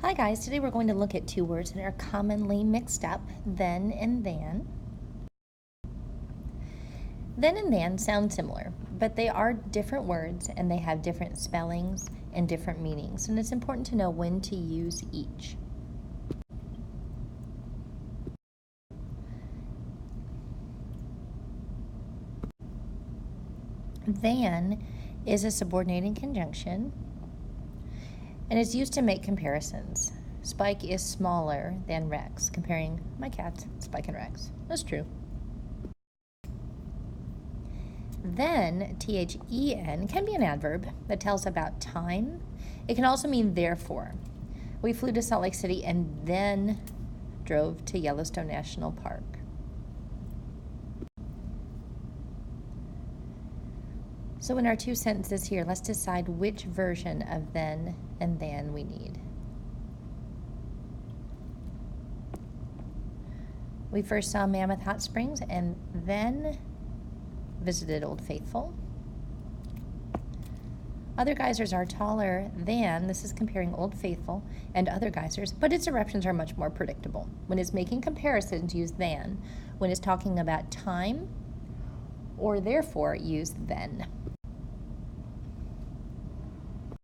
Hi guys, today we're going to look at two words that are commonly mixed up, then and than. Then and than sound similar, but they are different words and they have different spellings and different meanings, and it's important to know when to use each. Than is a subordinating conjunction and is used to make comparisons. Spike is smaller than Rex, comparing my cats, Spike and Rex. That's true. Then, THEN, can be an adverb that tells about time. It can also mean therefore. We flew to Salt Lake City and then drove to Yellowstone National Park. So in our two sentences here, let's decide which version of then and than we need. We first saw Mammoth Hot Springs and then visited Old Faithful. Other geysers are taller than, this is comparing Old Faithful and other geysers, but its eruptions are much more predictable. When it's making comparisons, use than. When it's talking about time or therefore, use then.